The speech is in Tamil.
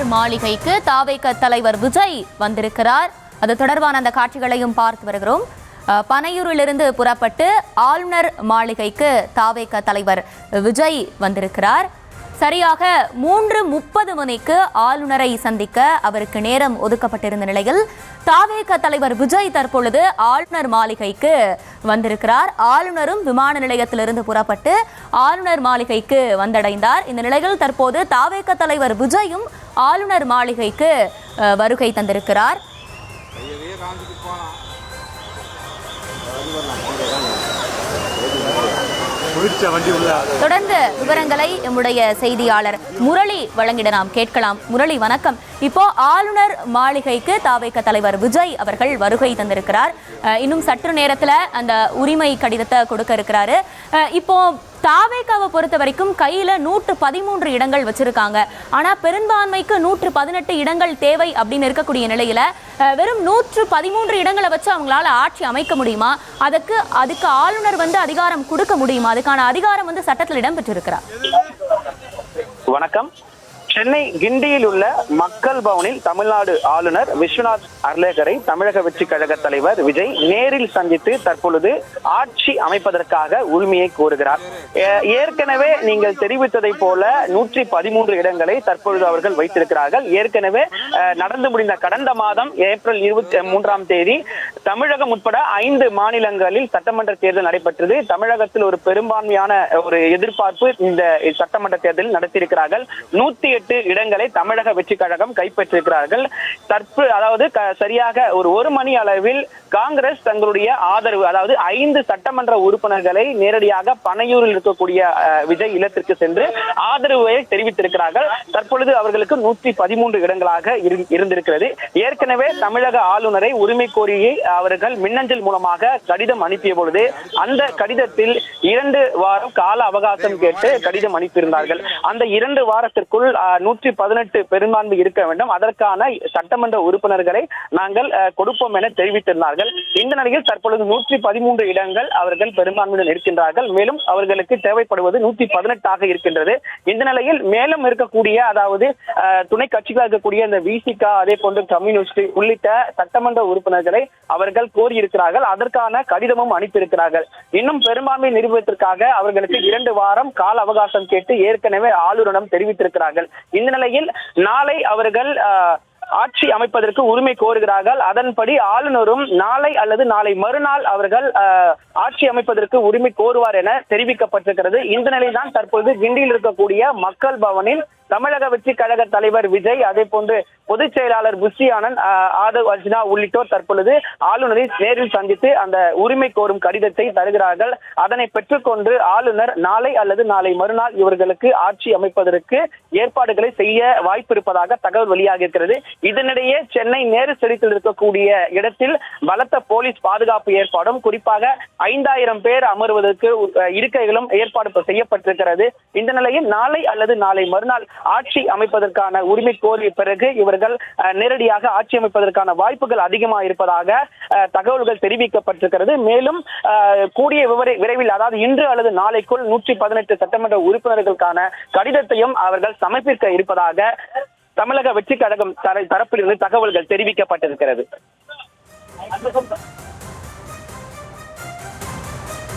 ஆளுநர் மாளிகைக்கு தாவேக தலைவர் விஜய் வந்திருக்கிறார். அது தொடர்பான அந்த காட்சிகளையும் பார்த்து வருகிறோம். பனையூரிலிருந்து புறப்பட்டு ஆளுநர் மாளிகைக்கு தாவேக தலைவர் விஜய் வந்திருக்கிறார். சரியாக 3:30 மணிக்கு ஆளுநரை சந்திக்க அவருக்கு நேரம் ஒதுக்கப்பட்டிருந்த நிலையில் தாவேக தலைவர் விஜய் தற்பொழுது ஆளுநர் மாளிகைக்கு வந்திருக்கிறார். ஆளுநரும் விமான நிலையத்திலிருந்து புறப்பட்டு ஆளுநர் மாளிகைக்கு வந்தடைந்தார். இந்த நிலையில் தற்போது தாவேக தலைவர் விஜயும் ஆளுநர் மாளிகைக்கு வருகை தந்திருக்கிறார். தொடர்ந்து விவரங்களை நம்முடைய செய்தியாளர் முரளி வழங்கிட நாம் கேட்கலாம். முரளி, வணக்கம். இப்போ ஆளுநர் மாளிகைக்கு தாவேக தலைவர் விஜய் அவர்கள் வருகை தந்திருக்கிறார். இன்னும் சற்று நேரத்துல அந்த உரிமை கடிதத்தை கொடுக்க இருக்கிறாரு. இப்போ தாவேகாவை பொறுத்த வரைக்கும் கையில 113 இடங்கள் வச்சிருக்காங்க. ஆனா பெரும்பான்மைக்கு 118 இடங்கள் தேவை அப்படின்னு இருக்கக்கூடிய நிலையில வெறும் 113 இடங்களை வச்சு அவங்களால ஆட்சி அமைக்க முடியுமா? அதுக்கு ஆளுநர் அதிகாரம் கொடுக்க முடியுமா? அதுக்கான அதிகாரம் சட்டத்தில் இடம்பெற்றிருக்கிறார். வணக்கம். சென்னை கிண்டியில் உள்ள மக்கள் பவனில் தமிழ்நாடு ஆளுநர் விஸ்வநாத் அர்லேகரை தமிழக வெற்றி கழக தலைவர் விஜய் நேரில் சந்தித்து தற்பொழுது ஆட்சி அமைப்பதற்காக உரிமையை கோருகிறார். ஏற்கனவே நீங்கள் தெரிவித்ததை போல 113 இடங்களை தற்பொழுது அவர்கள் வைத்திருக்கிறார்கள். ஏற்கனவே நடந்து முடிந்த கடந்த மாதம் ஏப்ரல் 23ஆம் தேதி தமிழகம் உட்பட 5 மாநிலங்களில் சட்டமன்ற தேர்தல் நடைபெற்றது. தமிழகத்தில் ஒரு பெரும்பான்மையான ஒரு எதிர்பார்ப்பு இந்த சட்டமன்ற தேர்தலில் நடத்தியிருக்கிறார்கள். 108 இடங்களை தமிழக வெற்றி கழகம் கைப்பற்றிருக்கிறார்கள். அதாவது சரியாக ஒரு மணி அளவில் காங்கிரஸ் தங்களுடைய ஆதரவு, அதாவது 5 சட்டமன்ற உறுப்பினர்களை நேரடியாக பனையூரில் இருக்கக்கூடிய விஜய் இல்லத்திற்கு சென்று ஆதரவை தெரிவித்திருக்கிறார்கள். தற்பொழுது அவர்களுக்கு 113 இடங்களாக இருந்திருக்கிறது. ஏற்கனவே தமிழக ஆளுநரை உரிமை கோரியை அவர்கள் மின்னஞ்சல் மூலமாக கடிதம் அனுப்பிய பொழுது அந்த கடிதத்தில் 2 வாரம் கால அவகாசம் கேட்டு கடிதம் அனுப்பியிருந்தார்கள். அந்த 2 வாரத்திற்குள் 118 பெரும்பான்மை இருக்க வேண்டும், அதற்கான சட்டமன்ற உறுப்பினர்களை நாங்கள் கொடுப்போம் என தெரிவித்திருந்தார்கள். இந்த நிலையில் தற்பொழுது 113 இடங்கள் அவர்கள் பெரும்பான்மையுடன் இருக்கின்றார்கள். மேலும் அவர்களுக்கு தேவைப்படுவது 118 இருக்கின்றது. இந்த நிலையில் மேலும் இருக்கக்கூடிய, அதாவது துணை கட்சிகளாக இருக்கக்கூடிய இந்த விசிக, அதே போன்று கம்யூனிஸ்ட் உள்ளிட்ட சட்டமன்ற உறுப்பினர்களை அவர்கள் கோரியிருக்கிறார்கள். அதற்கான கடிதமும் அனுப்பியிருக்கிறார்கள். இன்னும் பெரும்பான்மை நிறுவனத்திற்காக அவர்களுக்கு 2 வாரம் கால அவகாசம் கேட்டு ஏற்கனவே ஆளுநரிடம் தெரிவித்திருக்கிறார்கள். இந்த நிலையில் நாளை அவர்கள் ஆட்சி அமைப்பதற்கு உரிமை கோருகிறார்கள். அதன்படி ஆளுநரும் நாளை அல்லது நாளை மறுநாள் அவர்கள் ஆட்சி அமைப்பதற்கு உரிமை கோருவார் என தெரிவிக்கப்பட்டிருக்கிறது. இந்த நிலையில் தான் தற்போது கிண்டியில் இருக்கக்கூடிய மக்கள் பவனில் தமிழக வெற்றி கழக தலைவர் விஜய், அதே போன்று பொதுச் செயலாளர் புஷி ஆனந்த், ஆதவ் அர்ஜுனா உள்ளிட்டோர் தற்பொழுது ஆளுநரை நேரில் சந்தித்து அந்த உரிமை கோரும் கடிதத்தை தருகிறார்கள். அதனை பெற்றுக்கொண்டு ஆளுநர் நாளை அல்லது நாளை மறுநாள் இவர்களுக்கு ஆட்சி அமைப்பதற்கு ஏற்பாடுகளை செய்ய வாய்ப்பு இருப்பதாக தகவல் வெளியாக இருக்கிறது. இதனிடையே சென்னை நேரு ஸ்டேடியத்தில் இருக்கக்கூடிய இடத்தில் பலத்த போலீஸ் பாதுகாப்பு ஏற்பாடும், குறிப்பாக 5000 பேர் அமர்வதற்கு இருக்கைகளும் ஏற்பாடு செய்யப்பட்டிருக்கிறது. இந்த நிலையில் நாளை அல்லது நாளை மறுநாள் ஆட்சி அமைப்பதற்கான உரிமை கோரிய பிறகு இவர்கள் நேரடியாக ஆட்சி அமைப்பதற்கான வாய்ப்புகள் அதிகமாக இருப்பதாக தகவல்கள் தெரிவிக்கப்பட்டிருக்கிறது. மேலும் கூடிய விரைவில், அதாவது இன்று அல்லது நாளைக்குள் 118 சட்டமன்ற உறுப்பினர்களுக்கான கடிதத்தையும் அவர்கள் சமர்ப்பிக்க இருப்பதாக தமிழக வெற்றி கழகம் தரப்பிலிருந்து தகவல்கள் தெரிவிக்கப்பட்டிருக்கிறது.